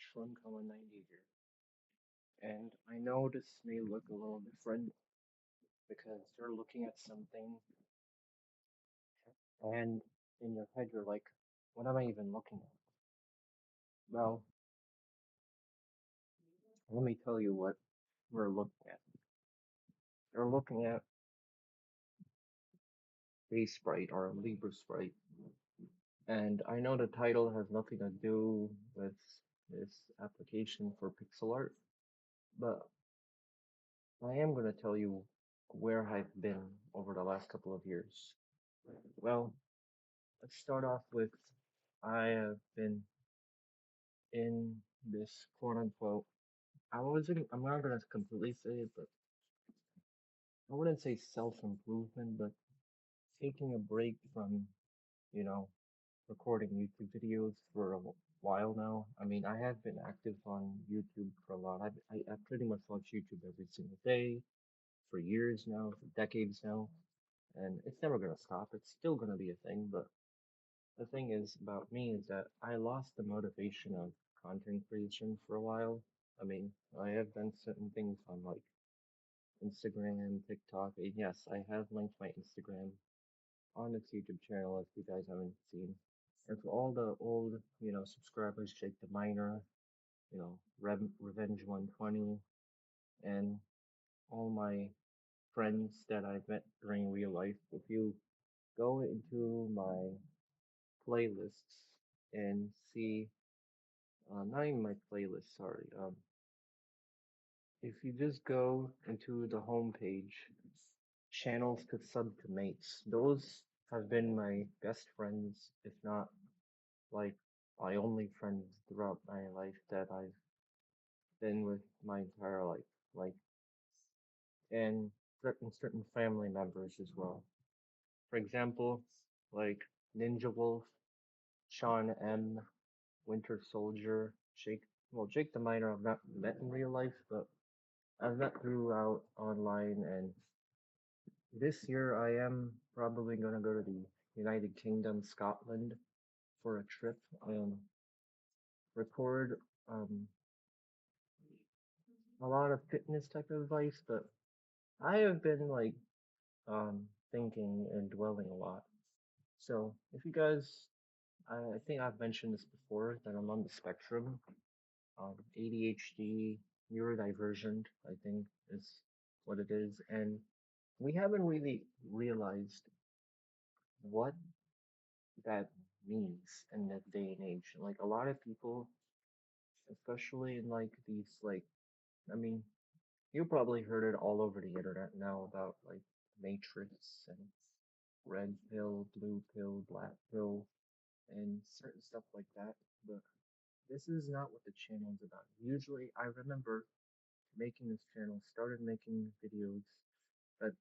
Mushroom Color 90 here. And I know this may look a little different because you're looking at something and in your head you're like, what am I even looking at? Well, let me tell you what we're looking at. You're looking at a sprite or a Libra sprite. And I know the title has nothing to do with this application for pixel art, but I am going to tell you where I've been over the last couple of years. Well, let's start off with I have been in this quote unquote. I'm not gonna completely say it, but I wouldn't say self improvement, but taking a break from, you know, recording YouTube videos for a while now. I mean, I have been active on YouTube for a lot. I pretty much watch YouTube every single day for years now, for decades now, and it's never gonna stop. It's still gonna be a thing, but the thing is about me is that I lost the motivation of content creation for a while. I mean, I have done certain things on like Instagram, TikTok, and yes, I have linked my Instagram on this YouTube channel if you guys haven't seen. And for all the old, subscribers, Jake the Miner, Revenge 120, and all my friends that I've met during real life, if you go into my playlists and see, not even my playlist, sorry. If you just go into the home page, channels to sub to mates, those have been my best friends, if not like my only friends throughout my life that I've been with my entire life. Like, and certain family members as well. For example, like Ninja Wolf, Sean M, Winter Soldier, Jake the Miner I've not met in real life, but I've met throughout online, and this year I am probably gonna go to the United Kingdom, Scotland for a trip and record um a lot of fitness type of advice, but I have been like thinking and dwelling a lot. So if you guys I think I've mentioned this before that I'm on the spectrum. ADHD, neurodivergent, I think is what it is. And we haven't really realized what that means in this day and age. Like a lot of people, especially in like these like, I mean, you probably heard it all over the internet now about like Matrix and red pill, blue pill, black pill, and certain stuff like that. But this is not what the channel is about. Usually, I remember making this channel, started making videos, but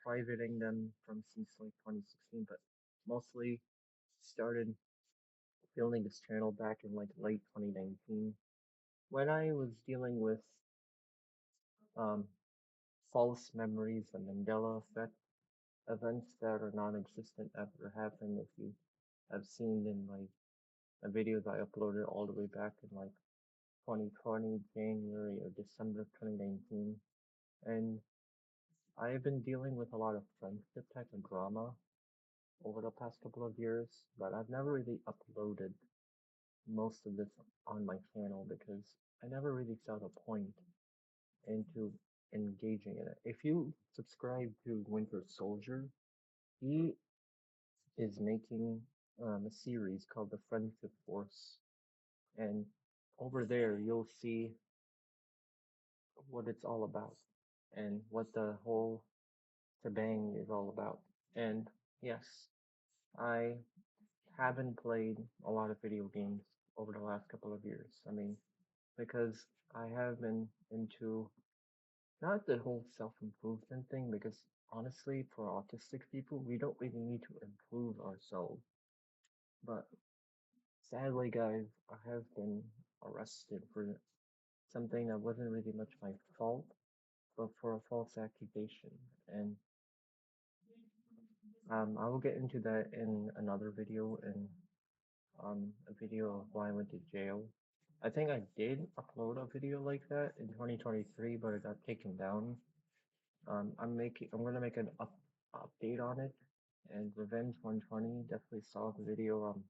privating them from since like 2016, but mostly started building this channel back in like late 2019 when I was dealing with um, false memories, the Mandela effect, events that are non-existent ever happened. If you have seen in like the videos I uploaded all the way back in like 2020, January or December 2019, and I have been dealing with a lot of friendship type of drama over the past couple of years, but I've never really uploaded most of this on my channel because I never really saw the point into engaging in it. If you subscribe to Winter Soldier, he is making a series called The Friendship Force, and over there you'll see what it's all about and what the whole shebang is all about. And yes, I haven't played a lot of video games over the last couple of years. I mean, because I have been into not the whole self improvement thing, because honestly, for autistic people, we don't really need to improve ourselves. But sadly, guys, I have been arrested for something that wasn't really much my fault, but for a false accusation. And I will get into that in another video, in a video of why I went to jail. I think I did upload a video like that in 2023, but it got taken down. I'm gonna make an update on it, and Revenge 120 definitely saw the video.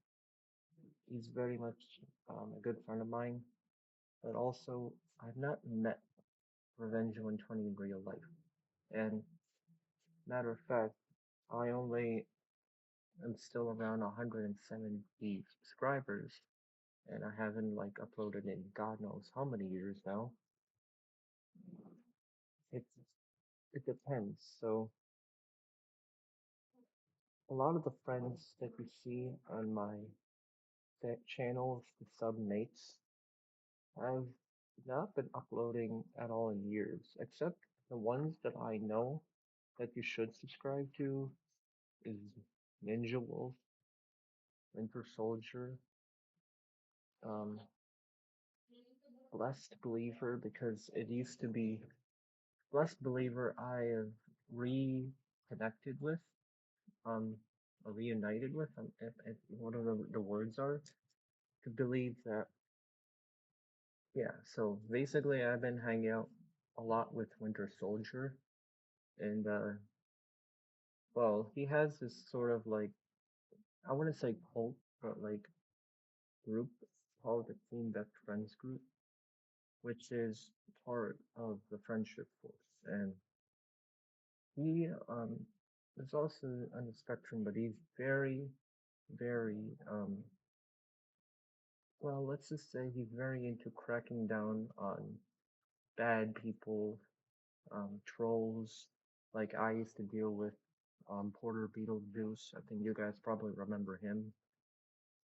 He's very much a good friend of mine, but also I've not met Revenge 120 in real life. And matter of fact, I only am still around 170 subscribers, and I haven't like uploaded in God knows how many years now. It it depends. So a lot of the friends that you see on my channels, the submates, I've not been uploading at all in years, except the ones that I know that you should subscribe to is Ninja Wolf, Winter Soldier, um, Blessed Believer, because it used to be Blessed Believer I have reconnected with, um, or reunited with, if whatever the words are, to believe that, yeah, so basically I've been hanging out a lot with Winter Soldier, and, well, he has this sort of like, I wouldn't say cult, but like group called the Team Best Friends group, which is part of the friendship force. And he is also on the spectrum, but he's very, very well, let's just say he's very into cracking down on bad people, trolls. Like I used to deal with Porter Beetlejuice. I think you guys probably remember him,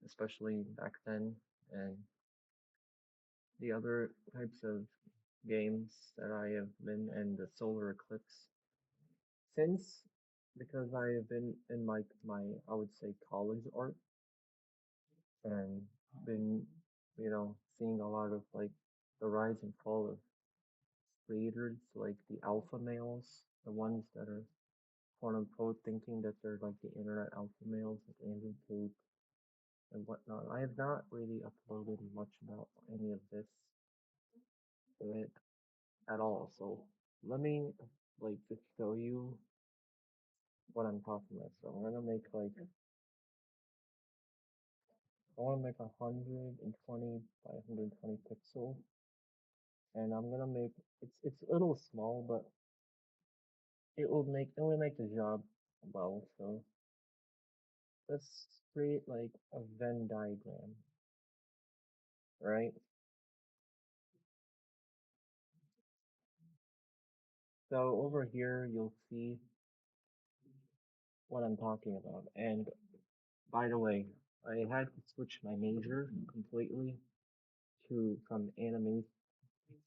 especially back then. And the other types of games that I have been in the solar eclipse since, because I have been in my I would say college art, and been seeing a lot of like the rise and fall of creators like the alpha males, the ones that are quote unquote thinking that they're like the internet alpha males like Andrew Tate and whatnot. I have not really uploaded much about any of this uh, at all. So let me like just show you what I'm talking about. So I'm gonna make like I wanna make 120 by 120 pixel, and I'm gonna make it's a little small, but it will make the job well. So let's create like a Venn diagram, right? So over here you'll see what I'm talking about. And by the way, I had to switch my major completely to from animation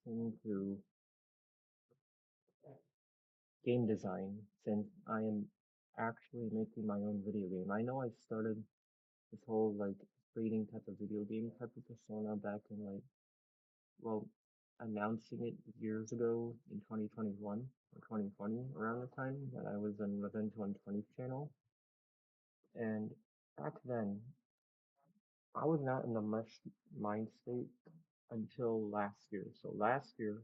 to game design since I am actually making my own video game. I know I started this whole like creating type of video game type of persona back in like, well, announcing it years ago in 2021 or 2020 around the time that I was on Revenge 120 channel. And back then, I was not in the much mind state until last year. So last year,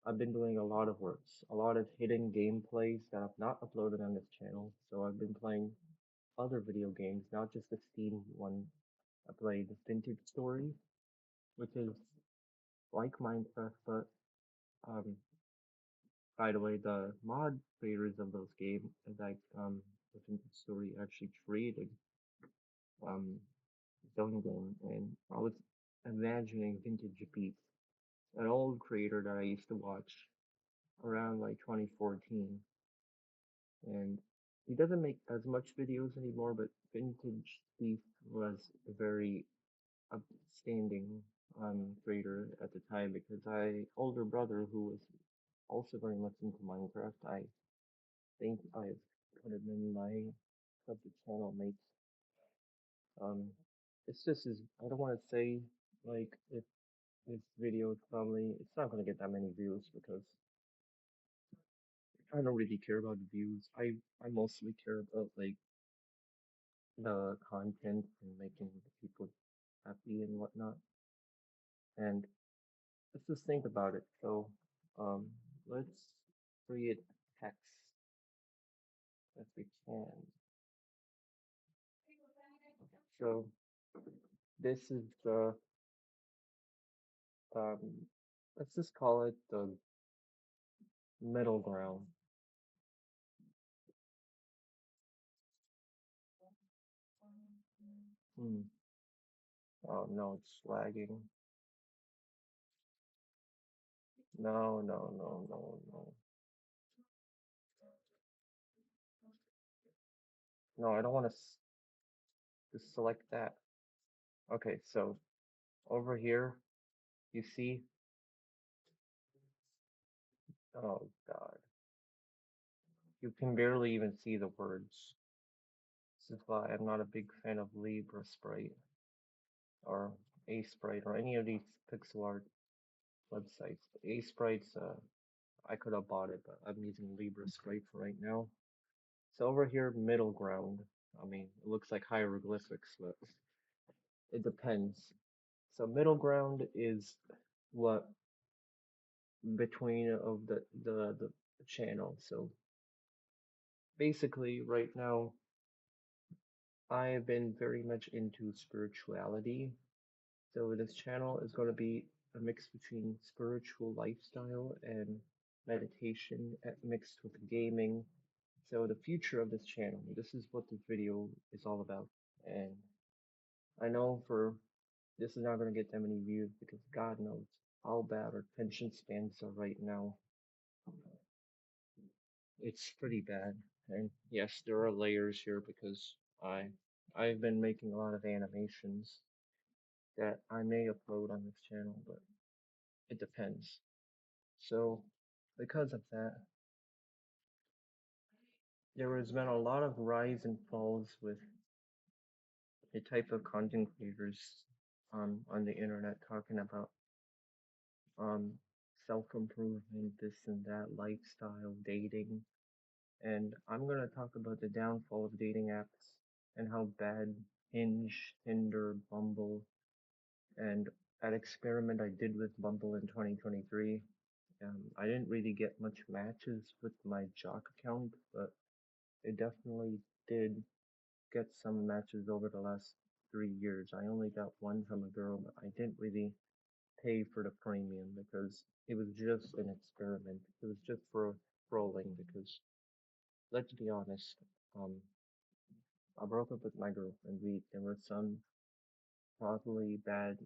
I've been doing a lot of works, a lot of hidden gameplays that I've not uploaded on this channel. So I've been playing other video games, not just the Steam one. I played Vintage Story, which is like Minecraft, but um, by the way, the mod creators of those games, like the Vintage Story, actually created um zone game, and I was imagining Vintage Beat, an old creator that I used to watch around like 2014, and he doesn't make as much videos anymore, but Vintage Thief was a very upstanding creator at the time because I older brother who was also very much into Minecraft. I think I've put him in my subject channel mates. Um, it's just as I don't want to say like if this video is probably it's not gonna get that many views because I don't really care about the views. I mostly care about like the content and making the people happy and whatnot. And let's just think about it. So, um, let's create text as we can. So this is the um, let's just call it the middle ground. Hmm. Oh no, it's lagging. No, no, no, no, no. No, I don't want to just select that. Okay, so over here, you see, oh God, you can barely even see the words. This is why I'm not a big fan of Libra Sprite or A Sprite or any of these pixel art websites. A Sprite's, I could have bought it, but I'm using Libra Sprite for right now. So over here, middle ground. I mean, it looks like hieroglyphics, but it depends. So middle ground is what between of the channel. So basically, right now, I have been very much into spirituality. So this channel is going to be a mix between spiritual lifestyle and meditation mixed with gaming. So the future of this channel, this is what this video is all about. And I know for this is not going to get that many views because God knows how bad our attention spans are right now. It's pretty bad. And yes, there are layers here because I've been making a lot of animations that I may upload on this channel, but it depends. So because of that, there has been a lot of rise and falls with the type of content creators on the internet talking about um self-improvement, this and that, lifestyle, dating, and I'm gonna talk about the downfall of dating apps and how bad Hinge, Tinder, Bumble, and that experiment I did with Bumble in 2023. I didn't really get much matches with my Jock account, but it definitely did get some matches over the last 3 years. I only got one from a girl, but I didn't really pay for the premium because it was just an experiment. It was just for trolling because let's be honest, um, I broke up with my girlfriend. There was some probably bad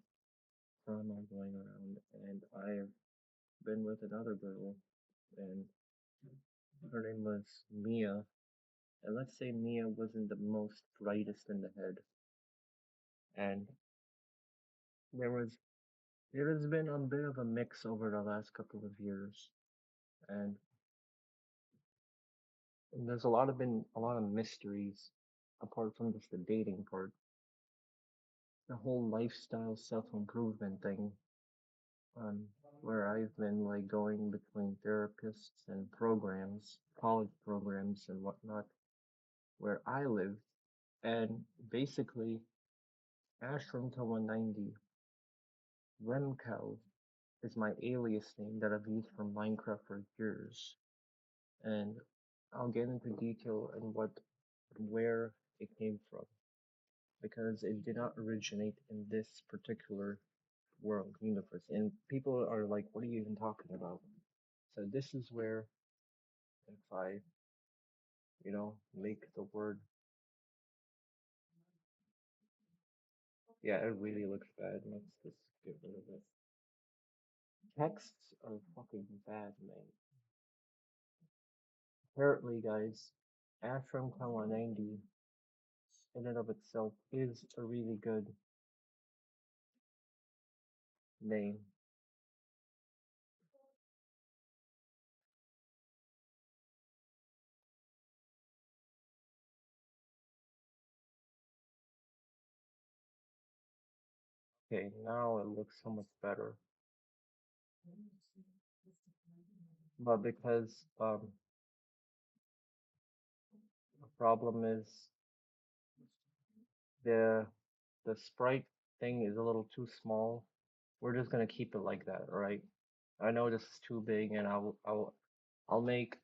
drama going around, and I've been with another girl, and her name was Mia. And let's say Mia wasn't the most brightest in the head, and there was there has been a bit of a mix over the last couple of years, and, and there's been a lot of mysteries apart from just the dating part. The whole lifestyle self-improvement thing, um, where I've been like going between therapists and programs, college programs and whatnot, where I live, and basically Ashram to 190, Remcow is my alias name that I've used for Minecraft for years. And I'll get into detail and where it came from because it did not originate in this particular world universe. And people are like, "What are you even talking about?" So this is where if I, make the word, yeah, it really looks bad. Let's just get rid of it. Texts are fucking bad, man. Apparently, guys, Ashram Kawa 90 in and of itself is a really good name. Okay, now it looks so much better. But because the problem is the the sprite thing is a little too small, we're just gonna keep it like that, all right? I know this is too big, and I'll make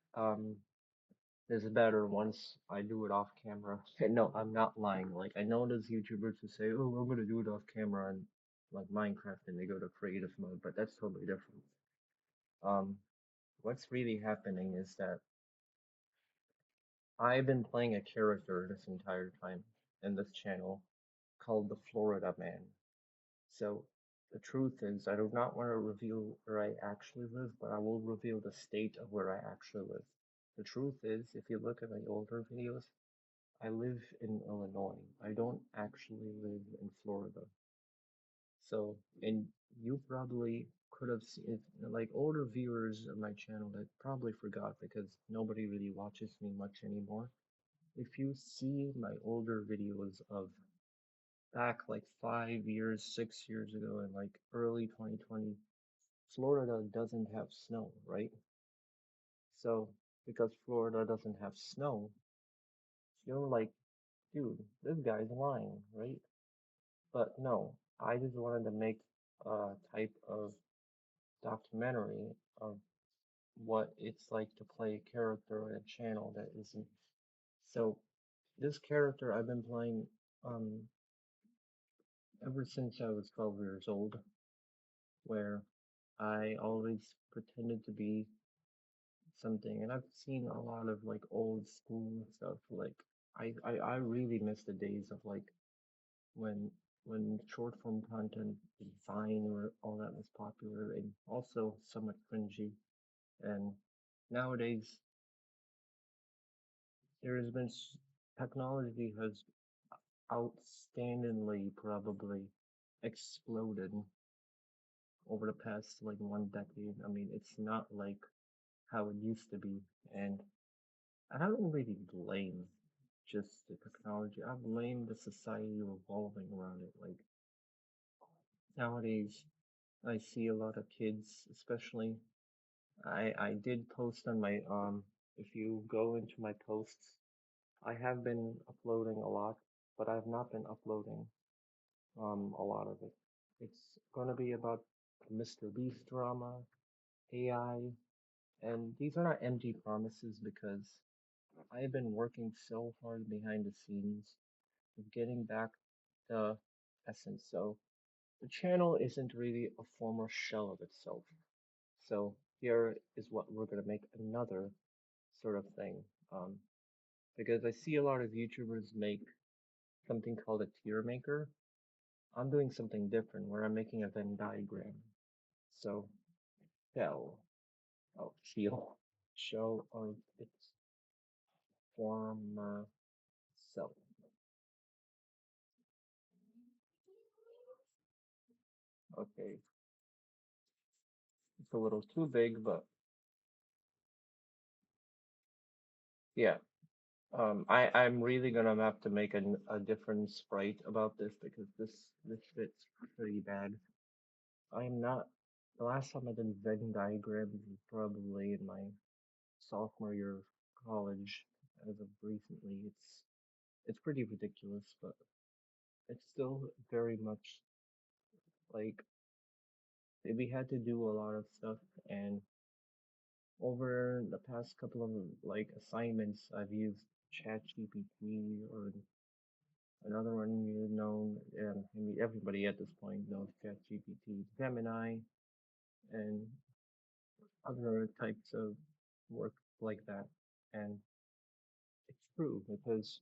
this better once I do it off camera. No, I'm not lying. Like I know there's YouTubers who say, "Oh, I'm gonna do it off camera," and like Minecraft, and they go to creative mode, but that's totally different. Um, what's really happening is that I've been playing a character this entire time in this channel called the Florida Man. So the truth is, I do not want to reveal where I actually live, but I will reveal the state of where I actually live. The truth is, if you look at my older videos, I live in Illinois. I don't actually live in Florida. So, and you probably could have seen, like older viewers of my channel that probably forgot because nobody really watches me much anymore. If you see my older videos of back like 5 years, 6 years ago, and like early 2020, Florida doesn't have snow, right? So, because Florida doesn't have snow, you're like, dude, this guy's lying, right? But no, I just wanted to make a type of documentary of what it's like to play a character in a channel that isn't. So, this character I've been playing um, ever since I was 12 years old, where I always pretended to be something, and I've seen a lot of like old school stuff. Like I really miss the days of like when when short form content, Vine, or all that was popular, and also somewhat cringy. And nowadays, there has been technology has outstandingly probably exploded over the past like 1 decade. I mean, it's not like how it used to be, and I don't really blame just the technology. I blame the society revolving around it. Like nowadays, I see a lot of kids, especially. I did post on my If you go into my posts, I have been uploading a lot, but I've not been uploading a lot of it. It's gonna be about Mr. Beast drama, AI, and these are not empty promises because I've been working so hard behind the scenes of getting back the essence. So the channel isn't really a former shell of itself. So here is what we're gonna make another sort of thing. Um, because I see a lot of YouTubers make something called a tier maker. I'm doing something different where I'm making a Venn diagram. So tell, feel, show of its former self. Okay, it's a little too big, but yeah. I'm really gonna have to make a different sprite about this because this fits pretty bad. I'm not. The last time I did Venn diagrams was probably in my sophomore year of college. As of recently, it's pretty ridiculous, but it's still very much like we had to do a lot of stuff. And over the past couple of like assignments, I've used ChatGPT, or another one you know, I mean, everybody at this point knows ChatGPT, Gemini, and other types of work like that. And it's true because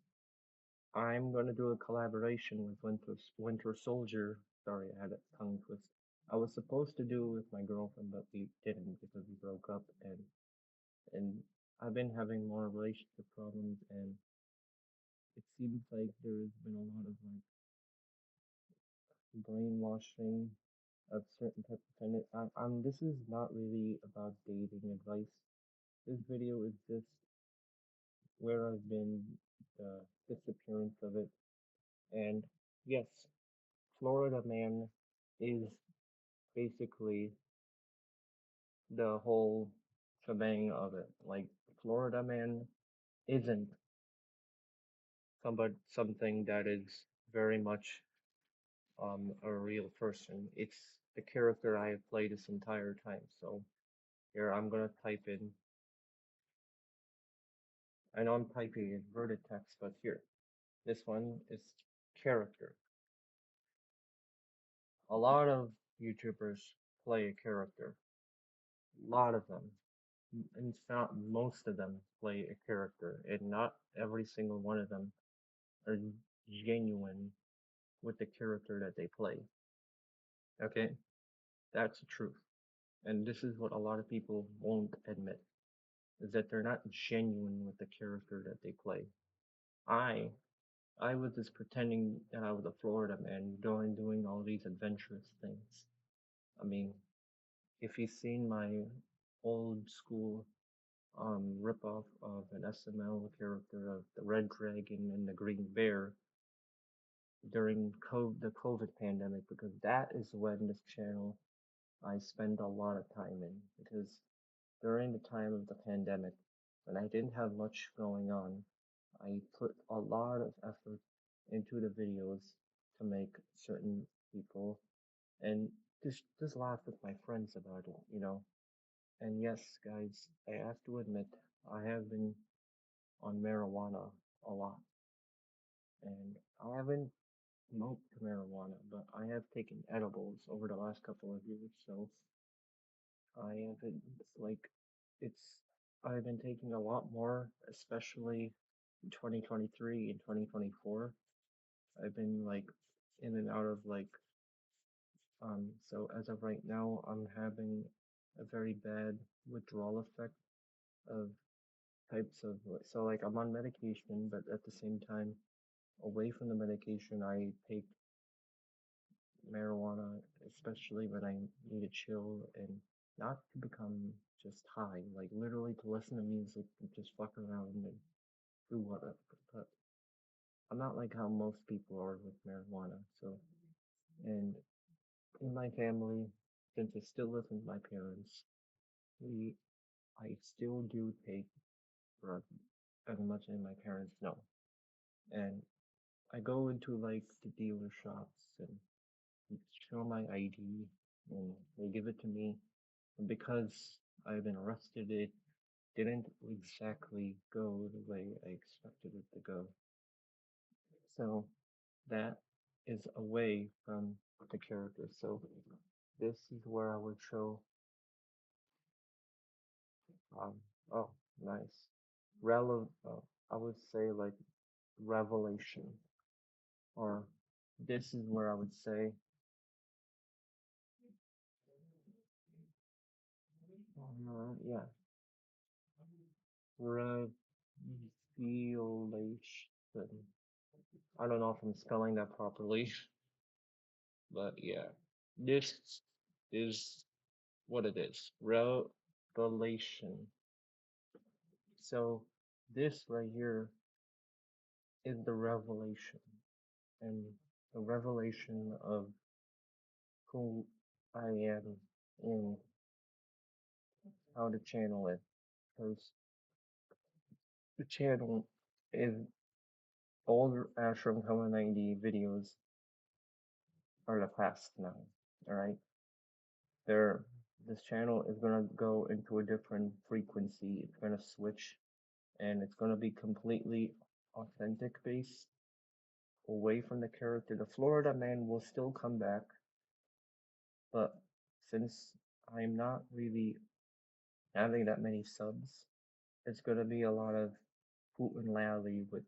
I'm gonna do a collaboration with Winter Soldier. Sorry, I had a tongue twist. I was supposed to do it with my girlfriend, but we didn't because we broke up, and I've been having more relationship problems, and it seems like there's been a lot of like brainwashing of certain types of content. This is not really about dating advice. This video is just where I've been, the disappearance of it, and yes, Florida Man is basically the whole shebang of it. Like Florida Man isn't something that is very much a real person. the character I have played this entire time. So here I'm gonna type in. I know I'm typing inverted text, but here, this one is character. A lot of YouTubers play a character. A lot of them. In fact, most of them play a character, and not every single one of them are genuine with the character that they play. Okay? That's the truth. And this is what a lot of people won't admit, is that they're not genuine with the character that they play. I I was just pretending that I was a Florida man doing all these adventurous things. I mean, if you've seen my old school ripoff of an SML character of the Red Dragon and the Green Bear during the COVID pandemic, because that is when this channel I spend a lot of time in, because during the time of the pandemic, when I didn't have much going on, I put a lot of effort into the videos to make certain people and just laugh with my friends about it, you know. And yes, guys, I have to admit I have been on marijuana a lot, and I haven't smoked marijuana, but I have taken edibles over the last couple of years, so I haven't like it's I've been taking a lot more, especially in 2023 and 2024. I've been like in and out of so as of right now I'm having a very bad withdrawal effect of types of so like I'm on medication, but at the same time away from the medication I take marijuana, especially when I need to chill and not to become just high, like literally to listen to music and just fuck around and do whatever. But I'm not like how most people are with marijuana. So, and in my family, since I still live with my parents, we, I still do take drugs as much as my parents know. And I go into like the dealer shops and show my ID and they give it to me. And because I've been arrested, it didn't exactly go the way I expected it to go. So that is away from the character. So this is where I would show, um, oh, nice. I would say like revelation, or this is where I would say, yeah, revelation. I don't know if I'm spelling that properly, but yeah, this is what it is. Revelation. So this right here is the revelation, and the revelation of who I am and how to channel it. Because the channel is older Ashram Kama 90 videos are the past now. Alright? They're this channel is gonna go into a different frequency. It's gonna switch and it's gonna be completely authentic based away from the character. The Florida man will still come back, but since I'm not really having that many subs, it's gonna be a lot of Hoot and Lally with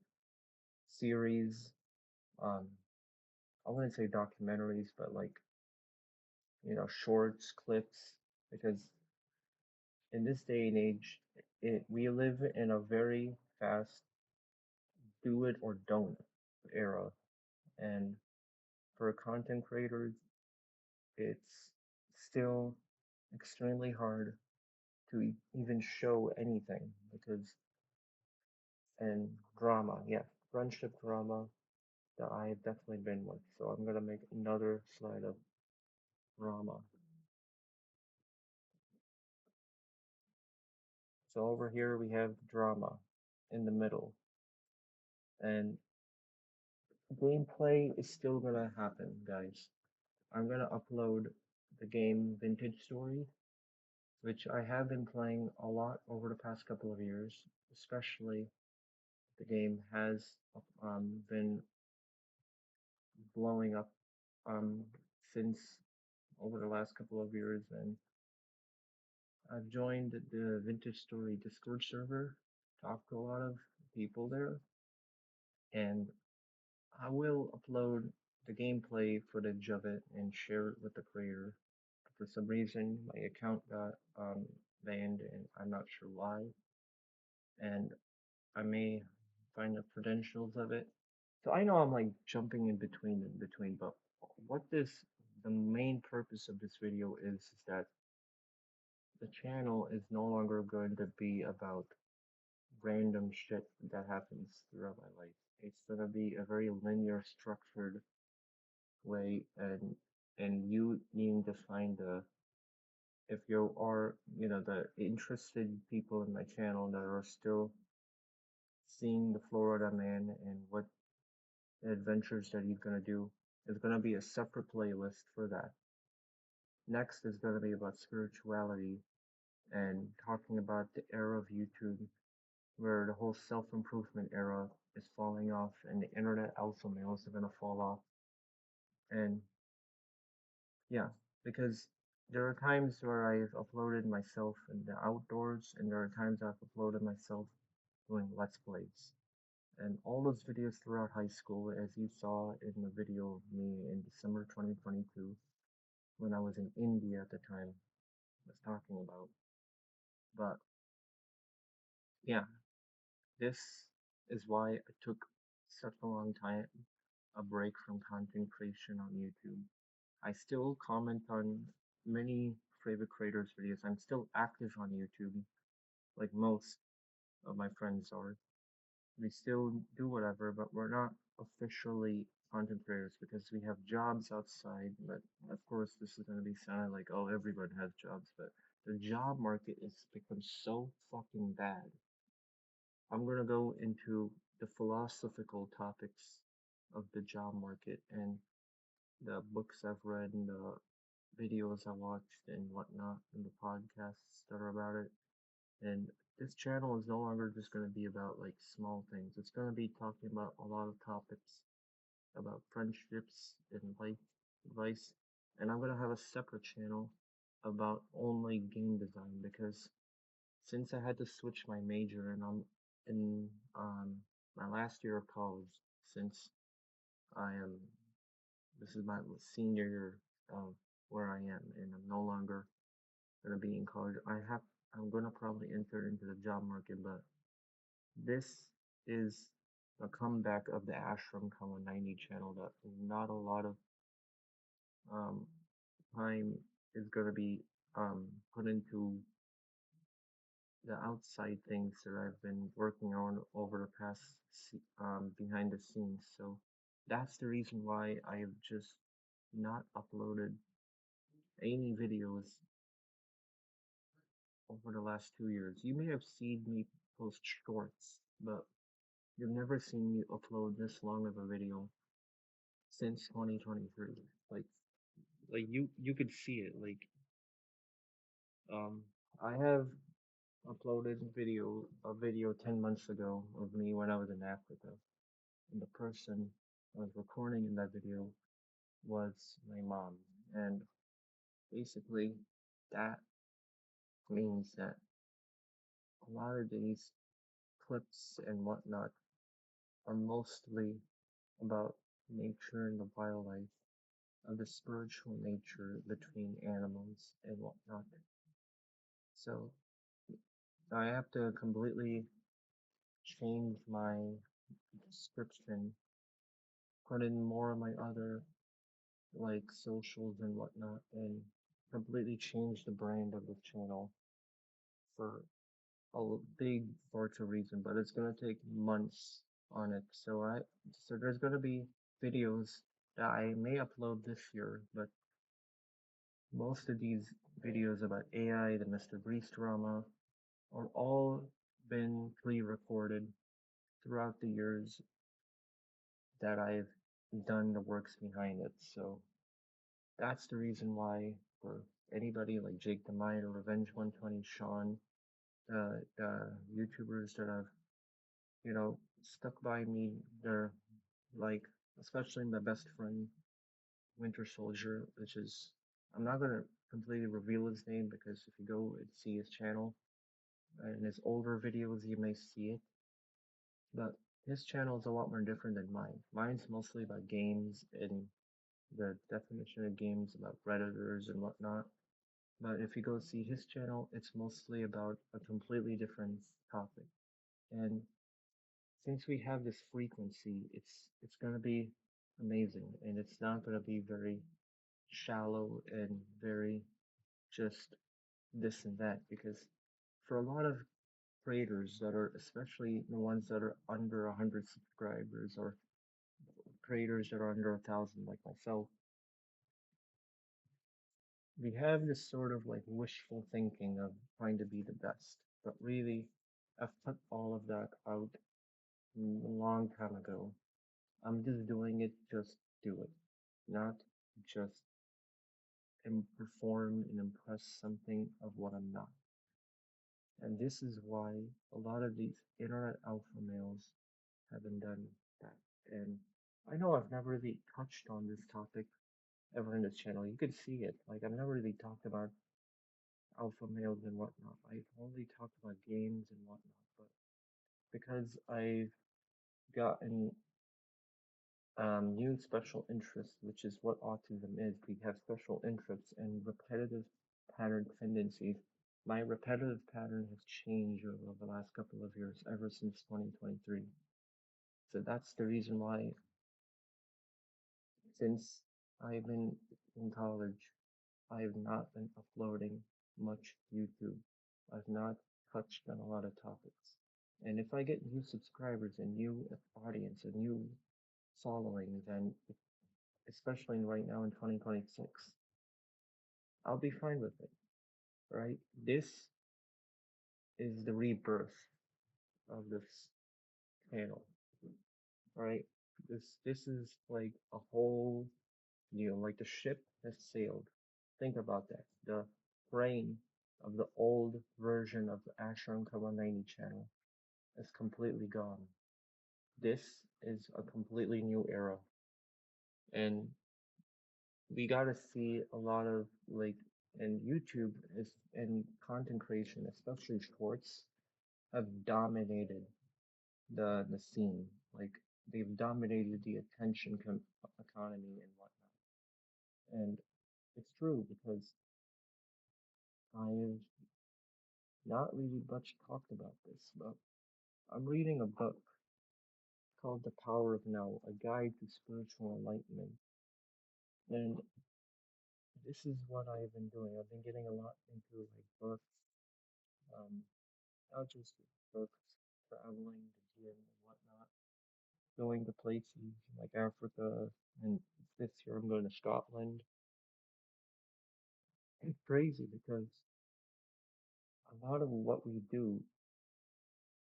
series. Um, I wouldn't say documentaries, but like shorts, clips, because in this day and age, we live in a very fast do it or don't era, and for content creators, it's still extremely hard to even show anything because and drama, yeah, friendship drama that I have definitely been with. So I'm gonna make another slide of drama. So over here we have drama in the middle, and gameplay is still gonna happen, guys. I'm gonna upload the game Vintage Story, which I have been playing a lot over the past couple of years. Especially the game has been blowing up um, since over the last couple of years, and I've joined the Vintage Story Discord server, talked to a lot of people there, and I will upload the gameplay footage of it and share it with the creator. For some reason, my account got banned, and I'm not sure why. And I may find the credentials of it. So I know I'm like jumping in between, but what this the main purpose of this video is that the channel is no longer going to be about random shit that happens throughout my life. It's gonna be a very linear, structured way, and you needing to find the if you are the interested people in my channel that are still seeing the Florida man and what adventures that he's gonna do. There's gonna be a separate playlist for that. Next is gonna be about spirituality and talking about the era of YouTube where the whole self-improvement era is falling off and the internet alpha males are gonna fall off. And yeah, because there are times where I've uploaded myself in the outdoors and there are times I've uploaded myself doing Let's Plays. And all those videos throughout high school, as you saw in the video of me in December 2022, when I was in India at the time, was talking about. But yeah, this is why I took such a long time, a break from content creation on YouTube. I still comment on many favorite creators' videos. I'm still active on YouTube, like most of my friends are. We still do whatever, but we're not officially content creators because we have jobs outside. But of course, this is going to be sounding like, oh, everyone has jobs, but the job market has become so fucking bad. I'm going to go into the philosophical topics of the job market and the books I've read and the videos I watched and whatnot and the podcasts that are about it. And this channel is no longer just going to be about like small things. It's going to be talking about a lot of topics about friendships and life advice. And I'm going to have a separate channel about only game design because since I had to switch my major and I'm in my last year of college, since I am this is my senior year of where I am and I'm no longer gonna be in college. I'm gonna probably enter into the job market, but this is a comeback of the Ashram Kama 90 channel that not a lot of um time is gonna be put into the outside things that I've been working on over the past behind the scenes. So that's the reason why I've just not uploaded any videos over the last 2 years. You may have seen me post shorts, but you've never seen me upload this long of a video since 2023. Like, like you could see it. Like, um, I have uploaded a video 10 months ago of me when I was in Africa, and the person I was recording in that video was my mom, and basically that means that a lot of these clips and whatnot are mostly about nature and the wildlife, of the spiritual nature between animals and whatnot. So I have to completely change my description, put in more of my other like socials and whatnot, and completely change the brand of the channel for a big parts of reason, but it's gonna take months on it. So there's gonna be videos that I may upload this year, but most of these videos about AI, the Mr. Beast drama, are all been pre-recorded throughout the years that I've done the works behind it. So that's the reason why or anybody like Jake the Mine or Revenge 120, Sean, the YouTubers that have, stuck by me. They're like, especially my best friend, Winter Soldier, which is, I'm not gonna completely reveal his name because if you go and see his channel and his older videos, you may see it. But his channel is a lot more different than mine. Mine's mostly about games and the definition of games, about predators and whatnot. But if you go see his channel, it's mostly about a completely different topic. And since we have this frequency, it's gonna be amazing, and it's not gonna be very shallow and very just this and that, because for a lot of creators that are, especially the ones that are under 100 subscribers, or creators that are under 1,000 like myself, we have this sort of like wishful thinking of trying to be the best. But really, I've put all of that out a long time ago. I'm just doing it, just do it, not just perform and impress something of what I'm not. And this is why a lot of these internet alpha males haven't done that. And I know I've never really touched on this topic ever in this channel. You could see it. Like, I've never really talked about alpha males and whatnot. I've only talked about games and whatnot. But because I've gotten new special interests, which is what autism is, we have special interests and repetitive pattern tendencies. My repetitive pattern has changed over the last couple of years, ever since 2023. So that's the reason why, since I've been in college, I have not been uploading much YouTube. I've not touched on a lot of topics. And if I get new subscribers and new audience and new following, then especially right now in 2026, I'll be fine with it, right? This is the rebirth of this channel, right? This is like a whole new, like the ship has sailed. Think about that. The brain of the old version of the Ashram 190 channel is completely gone. This is a completely new era, and we gotta see a lot of like, and YouTube is, and content creation, especially shorts, have dominated the scene. Like, they've dominated the attention economy and whatnot. And it's true because I've not really much talked about this, but I'm reading a book called The Power of Now, a guide to spiritual enlightenment. And this is what I've been doing. I've been getting a lot into like books, um, not just books, traveling, the gym and whatnot, going to places like Africa, and this year I'm going to Scotland. It's crazy because a lot of what we do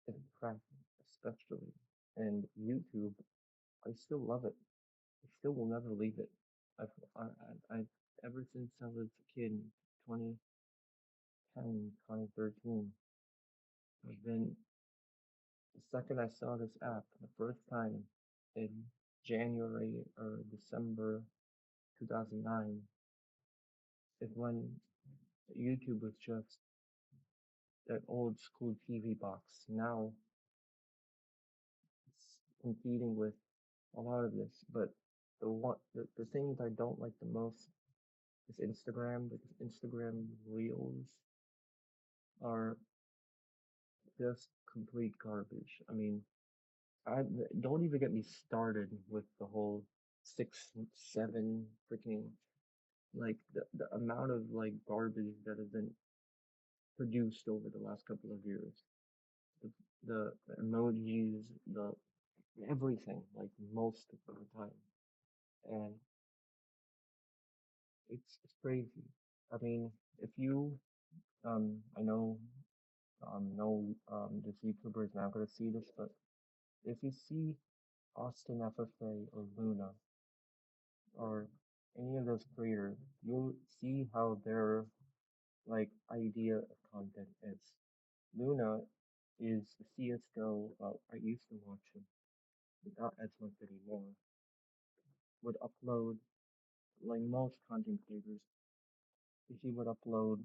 is practice, especially, and YouTube, I still love it. I still will never leave it. I've, I ever since I was a kid, 2010, 2013, I've been, the second I saw this app, the first time in January or December 2009, is when YouTube was just that old school TV box. Now it's competing with a lot of this, but the things I don't like the most is Instagram, because Instagram Reels are just complete garbage. I mean, I don't even get me started with the whole 6, 7 freaking, like the amount of like garbage that has been produced over the last couple of years. The, the emojis, the everything, like most of the time, and it's crazy. I mean, if you I know no this YouTuber is not gonna see this, but if you see Austin FFA or Luna, or any of those creators, you'll see how their like idea of content is. Luna is a CSGO. Well, I used to watch him, but not as much anymore. Would upload like most content creators. He would upload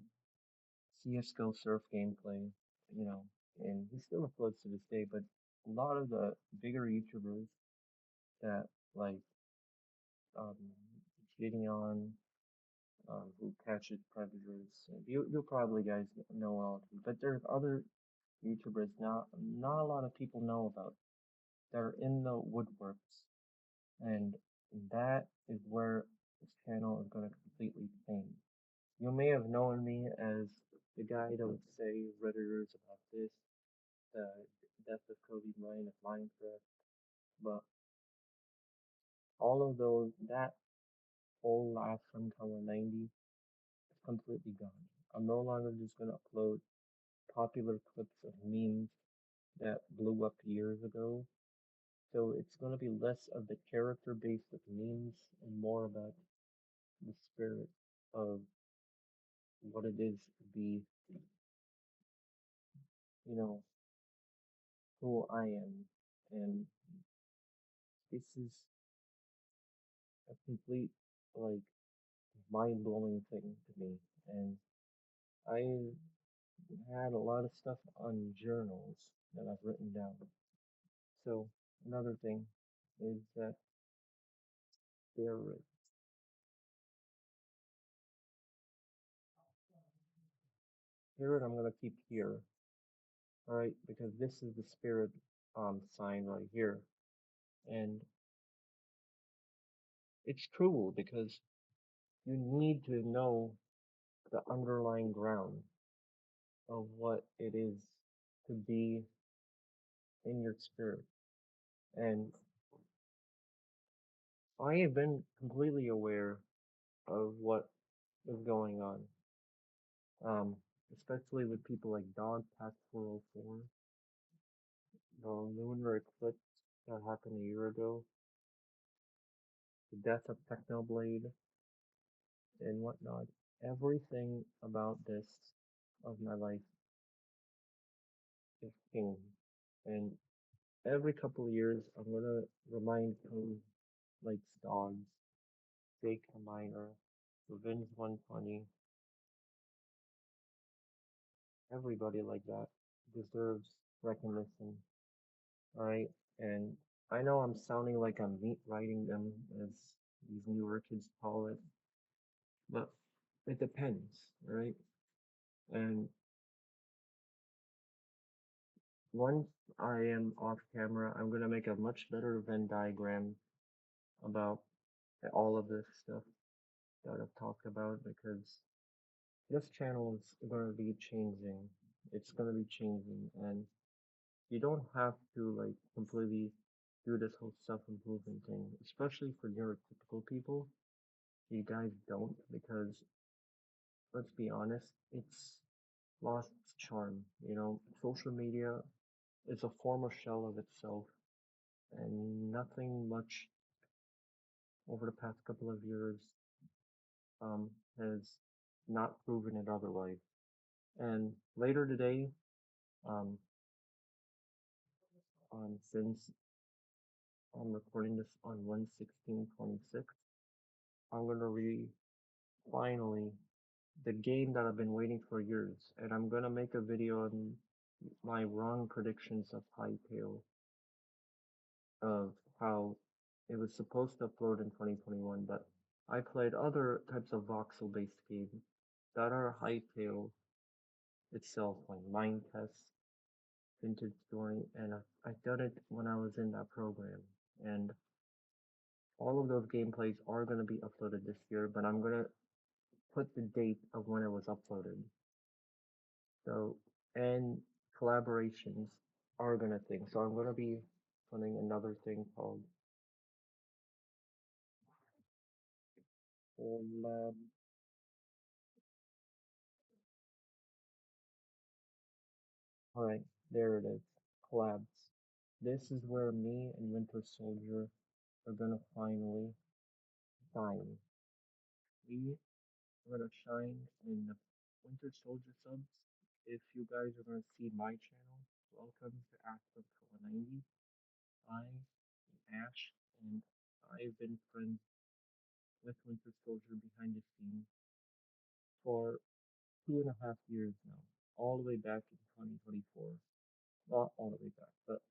CSGO surf gameplay, you know, and he still uploads to this day. But a lot of the bigger YouTubers that like um, Gideon, who catches predators. You'll probably guys know all of them, but there's other YouTubers not a lot of people know about that are in the woodworks, and that is where this channel is going to completely change. You may have known me as the guy that would say Redditors about this, the death of Kobe Bryant of Minecraft, but all of those, that whole last sometime 90 is completely gone. I'm no longer just going to upload popular clips of memes that blew up years ago. So it's going to be less of the character base of memes and more about the spirit of what it is to be, you know, who I am. And this is a complete, like, mind blowing thing to me. And I had a lot of stuff on journals that I've written down. So another thing is that spirit. Spirit I'm gonna keep here. Alright, because this is the spirit sign right here. And it's true because you need to know the underlying ground of what it is to be in your spirit. And I have been completely aware of what is going on. Especially with people like Dog Pack 404, the lunar eclipse that happened a year ago, the death of Technoblade, and whatnot. Everything about this of my life is king. And every couple of years, I'm gonna remind him, like dogs, Jake the Miner, Revenge 120, everybody like that deserves recognition, alright? And I know I'm sounding like I'm meat writing them, as these newer kids call it, but it depends, right? And once I am off camera, I'm gonna make a much better Venn diagram about all of this stuff that I've talked about because this channel is gonna be changing. It's gonna be changing, and you don't have to like completely do this whole self-improvement thing, especially for neurotypical people. You guys don't because let's be honest, it's lost its charm. You know, social media is a former shell of itself, and nothing much over the past couple of years um, has not proven it otherwise. And later today, um, since I'm recording this on 1/16/26, I'm gonna read finally the game that I've been waiting for years, and I'm gonna make a video on my wrong predictions of Hytale, of how it was supposed to upload in 2021, but I played other types of voxel-based games that are Hytale itself, like Minecraft, Vintage Story, and I've done it when I was in that program, and all of those gameplays are gonna be uploaded this year, but I'm gonna put the date of when it was uploaded. So, and collaborations are gonna thing. So I'm gonna be putting another thing called collab. Alright, there it is. Collabs. This is where me and Winter Soldier are gonna finally sign. We are gonna shine in the Winter Soldier subs. If you guys are gonna see my channel, welcome to Aspen 490. I am Ash, and I've been friends with Winter Soldier behind the scenes for 2.5 years now, all the way back in 2024. Not all the way back, but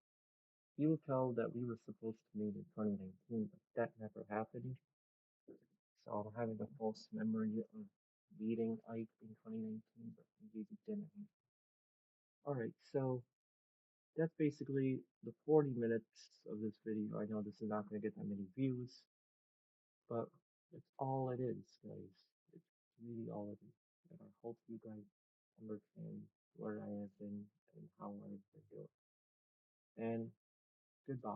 you will tell that we were supposed to meet in 2019, but that never happened. So I'm having a false memory of meeting Ike in 2019, but maybe we didn't. Alright, so that's basically the 40 minutes of this video. I know this is not going to get that many views, but it's all it is, guys. It's really all it is. And I hope you guys understand where I have been and how I've been doing. And goodbye.